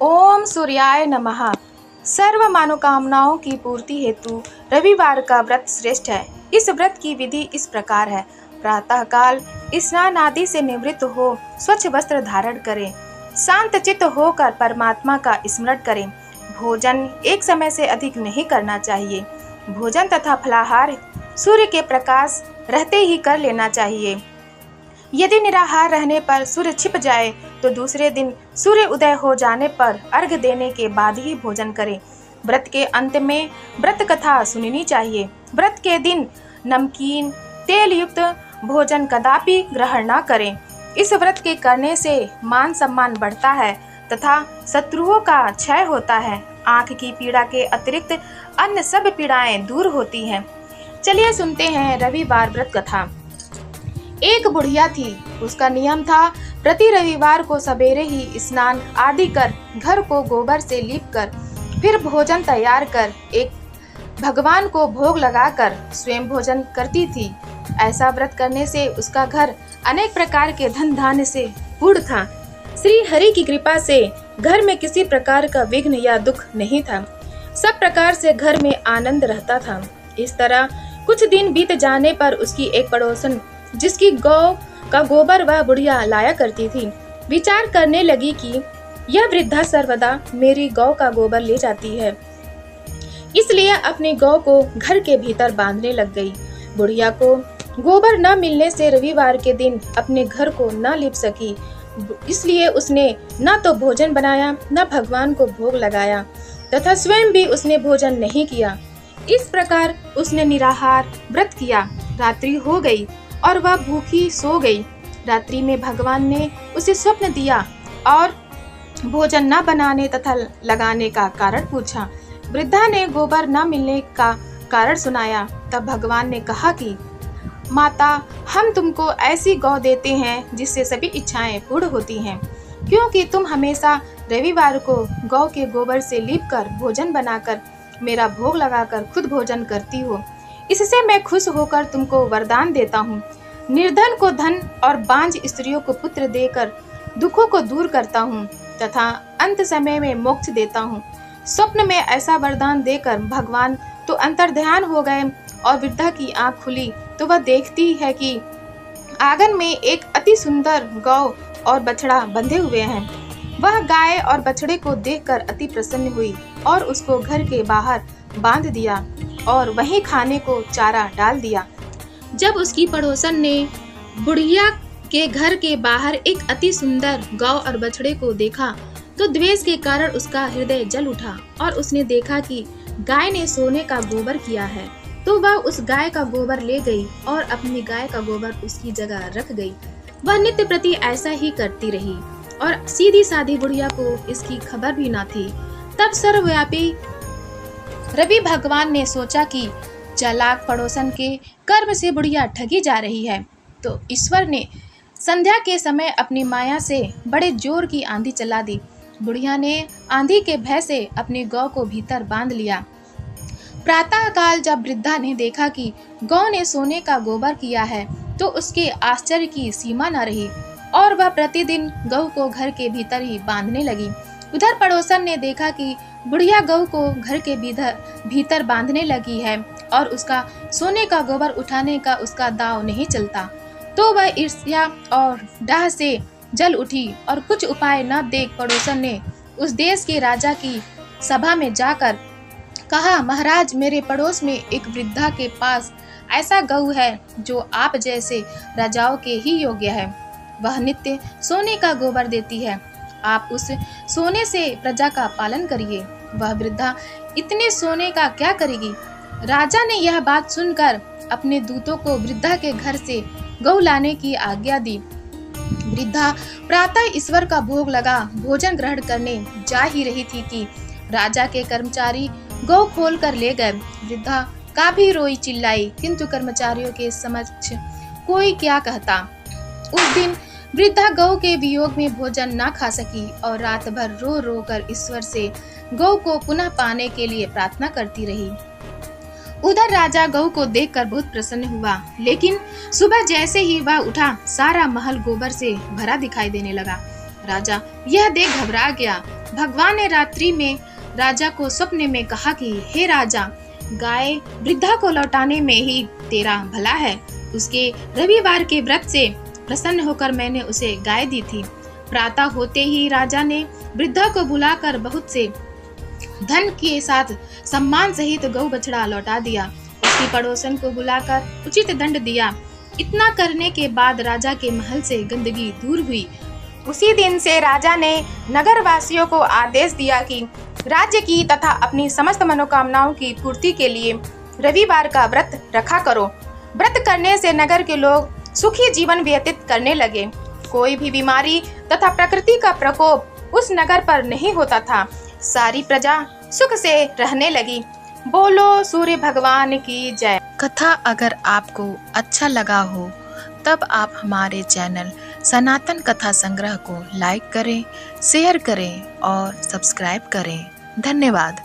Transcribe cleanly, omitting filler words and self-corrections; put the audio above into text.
ओम सूर्याय नमः। सर्व मनोकामनाओं की पूर्ति हेतु रविवार का व्रत श्रेष्ठ है। इस व्रत की विधि इस प्रकार है। प्रातः काल स्नान आदि से निवृत्त हो स्वच्छ वस्त्र धारण करें। शांत चित्त होकर परमात्मा का स्मरण करें। भोजन एक समय से अधिक नहीं करना चाहिए। भोजन तथा फलाहार सूर्य के प्रकाश रहते ही कर लेना चाहिए। यदि निराहार रहने पर सूर्य छिप जाए तो दूसरे दिन सूर्य उदय हो जाने पर अर्घ देने के बाद ही भोजन करें। व्रत के अंत में व्रत कथा सुननी चाहिए। व्रत के दिन नमकीन तेल युक्त भोजन कदापि ग्रहण न करें। इस व्रत के करने से मान सम्मान बढ़ता है तथा शत्रुओं का क्षय होता है। आँख की पीड़ा के अतिरिक्त अन्य सब पीड़ाएं दूर होती हैं। चलिए सुनते हैं रविवार व्रत कथा। एक बुढ़िया थी। उसका नियम था प्रति रविवार को सवेरे ही स्नान आदि कर घर को गोबर से लीपकर फिर भोजन तैयार कर एक भगवान को भोग लगाकर स्वयं भोजन करती थी। ऐसा व्रत करने से उसका घर अनेक प्रकार के धन धान्य से पूर्ण था। श्री हरि की कृपा से घर में किसी प्रकार का विघ्न या दुख नहीं था। सब प्रकार से घर में आनंद रहता था। इस तरह कुछ दिन बीत जाने पर उसकी एक पड़ोसन जिसकी गौ का गोबर वह बुढ़िया लाया करती थी, विचार करने लगी कि यह वृद्धा सर्वदा मेरी गौ का गोबर ले जाती है, इसलिए अपनी गौ को घर के भीतर बांधने लग गई। बुढ़िया को गोबर न मिलने से रविवार के दिन अपने घर को न लीप सकी, इसलिए उसने न तो भोजन बनाया न भगवान को भोग लगाया तथा स्वयं भी उसने भोजन नहीं किया। इस प्रकार उसने निराहार व्रत किया। रात्रि हो गई और वह भूखी सो गई। रात्रि में भगवान ने उसे स्वप्न दिया और भोजन न बनाने तथा लगाने का कारण पूछा। वृद्धा ने गोबर न मिलने का कारण सुनाया। तब भगवान ने कहा कि माता, हम तुमको ऐसी गौ देते हैं जिससे सभी इच्छाएं पूर्ण होती हैं, क्योंकि तुम हमेशा रविवार को गौ के गोबर से लीपकर भोजन बनाकर मेरा भोग लगाकर खुद भोजन करती हो। इससे मैं खुश होकर तुमको वरदान देता हूँ। निर्धन को धन और बांझ स्त्रियों को पुत्र देकर दुखों को दूर करता हूँ तथा अंत समय में मोक्ष देता हूँ। स्वप्न में ऐसा वरदान देकर भगवान तो अंतर्ध्यान हो गए और वृद्धा की आंख खुली तो वह देखती है कि आंगन में एक अति सुंदर गौ और बछड़ा बंधे हुए हैं। वह गाय और बछड़े को देखकर अति प्रसन्न हुई और उसको घर के बाहर बांध दिया और वहीं खाने को चारा डाल दिया। जब उसकी पड़ोसन ने बुढ़िया के घर के बाहर एक अति सुंदर गौ और बछड़े को देखा तो द्वेष के कारण उसका हृदय जल उठा और उसने देखा कि गाय ने सोने का गोबर किया है, तो वह उस गाय का गोबर ले गई और अपनी गाय का गोबर उसकी जगह रख गई। वह नित्य प्रति ऐसा ही करती रही और सीधी सादी बुढ़िया को इसकी खबर भी न थी। तब सर्वव्यापी रवि भगवान ने सोचा कि चालाक पड़ोसन के कर्म से बुढ़िया ठगी जा रही है, तो ईश्वर ने संध्या के समय अपनी माया से बड़े जोर की आंधी चला दी। बुढ़िया ने आंधी के भय से अपनी गौ को भीतर बांध लिया। प्रातः काल जब वृद्धा ने देखा कि गौ ने सोने का गोबर किया है तो उसके आश्चर्य की सीमा न रही और वह प्रतिदिन गौ को घर के भीतर ही बांधने लगी। उधर पड़ोसन ने देखा कि बुढ़िया गौ को घर के भीतर बांधने लगी है और उसका सोने का गोबर उठाने का उसका दाव नहीं चलता, तो वह ईर्ष्या और डाह से जल उठी और कुछ उपाय न देख पड़ोसन ने उस देश के राजा की सभा में जाकर कहा, महाराज, मेरे पड़ोस में एक वृद्धा के पास ऐसा गऊ है जो आप जैसे राजाओं के ही योग्य है। वह नित्य सोने का गोबर देती है। आप उस सोने से प्रजा का पालन करिए। वह वृद्धा इतने सोने का क्या करेगी? राजा ने यह बात सुनकर अपने दूतों को वृद्धा के घर से गौ लाने की आज्ञा दी। वृद्धा प्रातः ईश्वर का भोग लगा भोजन ग्रहण करने जा ही रही थी कि राजा के कर्मचारी गौ खोल कर ले गए। वृद्धा काफी रोई चिल्लाई, किंतु कर्मचारियों के समक्ष कोई क्या कहता। उस दिन वृद्धा गौ के वियोग में भोजन न खा सकी और रात भर रो रो कर ईश्वर से गौ को पुनः पाने के लिए प्रार्थना करती रही। उधर राजा गौ को देखकर बहुत प्रसन्न हुआ, लेकिन सुबह जैसे ही वह उठा सारा महल गोबर से भरा दिखाई देने लगा। राजा यह देख घबरा गया भगवान ने रात्रि में राजा को स्वप्न में कहा कि हे राजा, गाय वृद्धा को लौटाने में ही तेरा भला है। उसके रविवार के व्रत से प्रसन्न होकर मैंने उसे गाय दी थी। प्रातः होते ही राजा ने वृद्धा को बुलाकर बहुत से धन के साथ सम्मान सहित गौ बछड़ा लौटा दिया। उसकी पड़ोसन को बुलाकर उचित दंड दिया। इतना करने के बाद राजा के महल से गंदगी दूर हुई। उसी दिन से राजा ने नगर वासियों को आदेश दिया कि राज्य की तथा अपनी समस्त मनोकामनाओं की पूर्ति के लिए रविवार का व्रत रखा करो। व्रत करने से नगर के लोग सुखी जीवन व्यतीत करने लगे। कोई भी बीमारी तथा प्रकृति का प्रकोप उस नगर पर नहीं होता था। सारी प्रजा सुख से रहने लगी। बोलो सूर्य भगवान की जय। कथा अगर आपको अच्छा लगा हो तब आप हमारे चैनल सनातन कथा संग्रह को लाइक करें, शेयर करें और सब्सक्राइब करें। धन्यवाद।